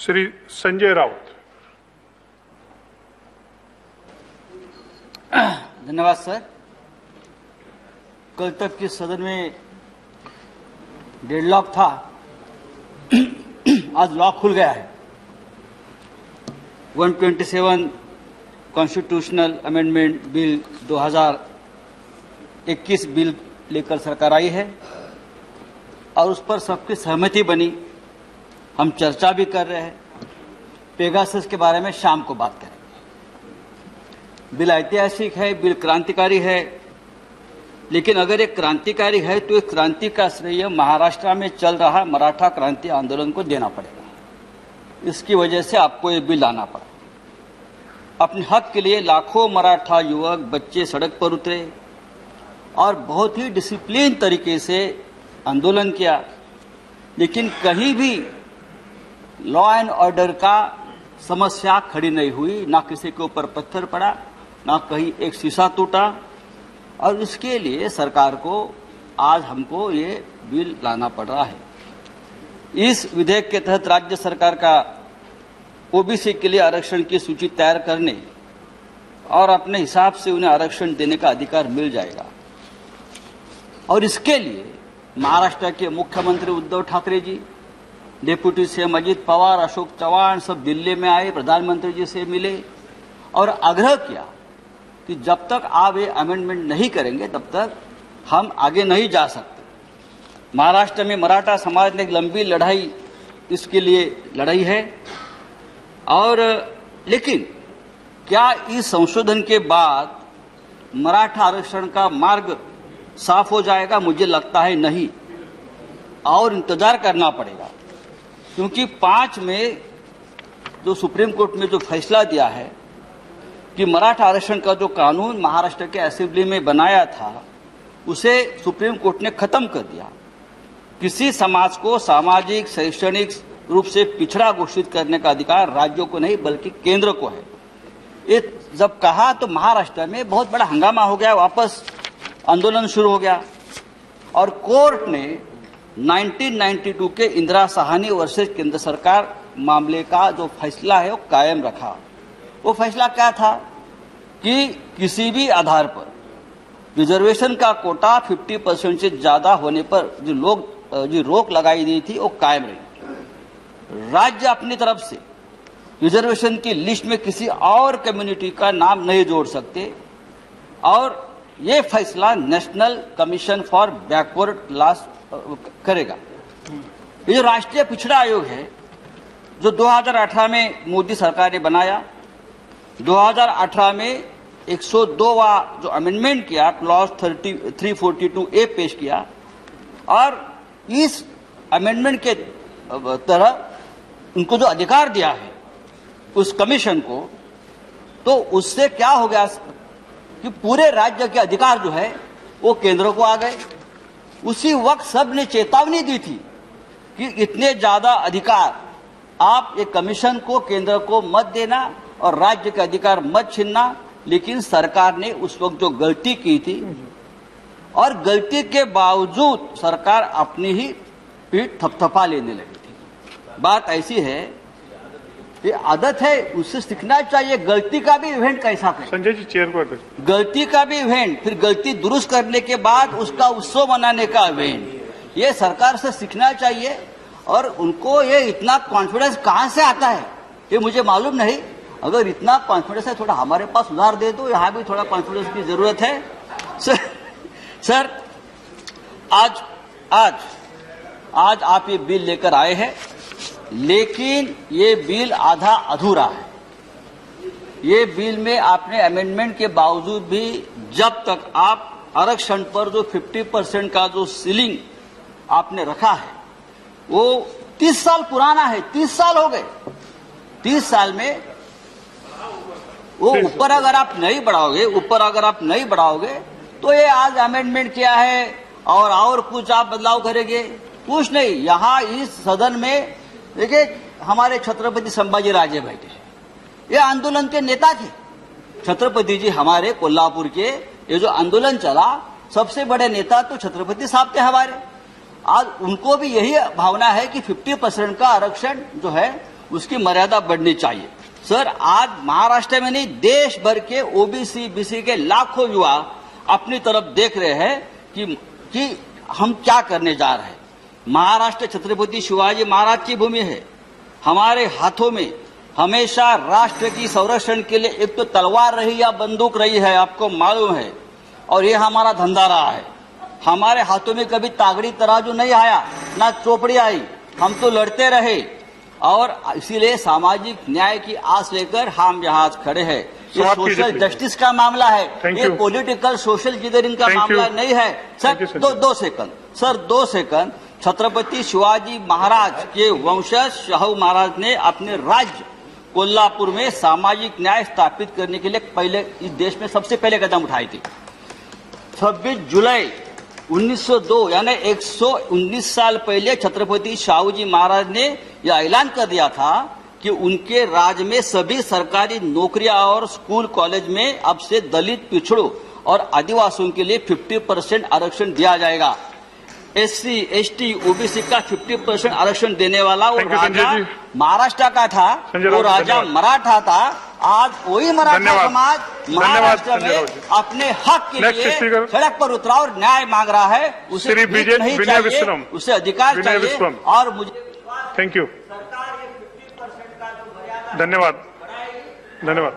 श्री संजय राउत। धन्यवाद सर। कल तक के सदन में डेडलॉक था, आज लॉक खुल गया है। 127 कॉन्स्टिट्यूशनल अमेंडमेंट बिल 2021 बिल लेकर सरकार आई है और उस पर सबकी सहमति बनी। हम चर्चा भी कर रहे हैं। पेगासस के बारे में शाम को बात करेंगे। बिल ऐतिहासिक है, बिल क्रांतिकारी है, लेकिन अगर एक क्रांतिकारी है तो इस क्रांति का श्रेय महाराष्ट्र में चल रहा मराठा क्रांति आंदोलन को देना पड़ेगा। इसकी वजह से आपको ये बिल लाना पड़ा। अपने हक के लिए लाखों मराठा युवक बच्चे सड़क पर उतरे और बहुत ही डिसिप्लिन तरीके से आंदोलन किया, लेकिन कहीं भी लॉ एंड ऑर्डर का समस्या खड़ी नहीं हुई। ना किसी के ऊपर पत्थर पड़ा, ना कहीं एक शीशा टूटा। और इसके लिए सरकार को आज हमको ये बिल लाना पड़ रहा है। इस विधेयक के तहत राज्य सरकार का ओबीसी के लिए आरक्षण की सूची तैयार करने और अपने हिसाब से उन्हें आरक्षण देने का अधिकार मिल जाएगा। और इसके लिए महाराष्ट्र के मुख्यमंत्री उद्धव ठाकरे जी, डिप्टी सीएम अजित पवार, अशोक चव्हाण सब दिल्ली में आए, प्रधानमंत्री जी से मिले और आग्रह किया कि जब तक आप ये अमेंडमेंट नहीं करेंगे तब तक हम आगे नहीं जा सकते। महाराष्ट्र में मराठा समाज ने एक लंबी लड़ाई इसके लिए लड़ाई है। और लेकिन क्या इस संशोधन के बाद मराठा आरक्षण का मार्ग साफ हो जाएगा? मुझे लगता है नहीं, और इंतजार करना पड़ेगा। क्योंकि 5 में जो सुप्रीम कोर्ट ने जो फैसला दिया है कि मराठा आरक्षण का जो कानून महाराष्ट्र के असेंबली में बनाया था उसे सुप्रीम कोर्ट ने खत्म कर दिया। किसी समाज को सामाजिक शैक्षणिक रूप से पिछड़ा घोषित करने का अधिकार राज्यों को नहीं बल्कि केंद्र को है। ये जब कहा तो महाराष्ट्र में बहुत बड़ा हंगामा हो गया, वापस आंदोलन शुरू हो गया और कोर्ट ने 1992 के इंदिरा साहनी वर्सेस केंद्र सरकार मामले का जो फैसला है वो कायम रखा। वो फैसला क्या था कि किसी भी आधार पर रिजर्वेशन का कोटा 50% से ज्यादा होने पर जो रोक लगाई गई थी वो कायम रही। राज्य अपनी तरफ से रिजर्वेशन की लिस्ट में किसी और कम्युनिटी का नाम नहीं जोड़ सकते और ये फैसला national commission for backward class करेगा। ये जो राष्ट्रीय पिछड़ा आयोग है जो 2018 में मोदी सरकार ने बनाया, 2018 में 102वां जो अमेंडमेंट किया, क्लॉज 342A पेश किया और इस अमेंडमेंट के तरह उनको जो अधिकार दिया है उस कमीशन को, तो उससे क्या हो गया कि पूरे राज्य के अधिकार जो है वो केंद्र को आ गए। उसी वक्त सब ने चेतावनी दी थी कि इतने ज्यादा अधिकार आप एक कमीशन को, केंद्र को मत देना और राज्य के अधिकार मत छीनना। लेकिन सरकार ने उस वक्त जो गलती की थी और गलती के बावजूद सरकार अपनी ही पीठ थपथपा लेने लगी थी। बात ऐसी है, ये आदत है, उससे सीखना चाहिए। गलती का भी इवेंट कैसा करें? संजय जी चेयर को गलती का भी इवेंट, फिर गलती दुरुस्त करने के बाद उसका उत्सव मनाने का इवेंट, ये सरकार से सीखना चाहिए। और उनको ये इतना कॉन्फिडेंस कहां से आता है ये मुझे मालूम नहीं। अगर इतना कॉन्फिडेंस है थोड़ा हमारे पास उधार दे दो, यहाँ भी थोड़ा कॉन्फिडेंस की जरूरत है। सर आज आप ये बिल लेकर आए हैं, लेकिन ये बिल आधा अधूरा है। ये बिल में आपने अमेंडमेंट के बावजूद भी जब तक आप आरक्षण पर जो 50% का जो सीलिंग आपने रखा है वो 30 साल पुराना है। 30 साल हो गए। 30 साल में वो ऊपर अगर आप नहीं बढ़ाओगे तो ये आज अमेंडमेंट किया है और कुछ आप बदलाव करेंगे? कुछ नहीं। यहाँ इस सदन में देखिए हमारे छत्रपति संभाजी राजे बैठे हैं, ये आंदोलन के नेता थे। छत्रपति जी हमारे कोल्हापुर के ये जो आंदोलन चला सबसे बड़े नेता तो छत्रपति साहब थे हमारे। आज उनको भी यही भावना है कि 50% का आरक्षण जो है उसकी मर्यादा बढ़नी चाहिए। सर, आज महाराष्ट्र में नहीं, देश भर के ओबीसी बीसी के लाखों युवा अपनी तरफ देख रहे हैं कि हम क्या करने जा रहे हैं। महाराष्ट्र छत्रपति शिवाजी महाराज की भूमि है। हमारे हाथों में हमेशा राष्ट्र की संरक्षण के लिए एक तो तलवार रही या बंदूक रही है, आपको मालूम है, और ये हमारा धंधा रहा है। हमारे हाथों में कभी तागड़ी तराजू नहीं आया, ना चोपड़ी आई, हम तो लड़ते रहे, और इसीलिए सामाजिक न्याय की आस लेकर हम यहाँ खड़े हैं। ये सोशल जस्टिस का मामला है, ये पॉलिटिकल सोशल इंजीनियरिंग का मामला नहीं है। सर, दो second sir, 2 second. Chhatrapati Shivaji Maharaj के वंशज शाहू महाराज ने अपने राज्य कोल्हापुर में सामाजिक न्याय स्थापित करने के लिए पहले इस देश में सबसे पहले कदम उठाई थी। 26 जुलाई 1902 यानी 119 साल पहले छत्रपति शाहू जी महाराज ने यह ऐलान कर दिया था कि उनके राज्य में सभी सरकारी नौकरियां और स्कूल कॉलेज में अब से दलित, पिछड़ों और आदिवासियों के लिए 50% आरक्षण दिया जाएगा। SC, ST, OBC का 50% आरक्षण देने वाला वो राजा महाराष्ट्र का था, वो राजा मराठा था। आज वही मराठा समाज महाराष्ट्र में अपने हक के लिए सड़क पर उतरा और न्याय मांग रहा है। उसे नहीं चाहिए, उसे अधिकार चाहिए। और मुझे थैंक यू, सरकार ये 50% का जो मर्यादा धन्यवाद।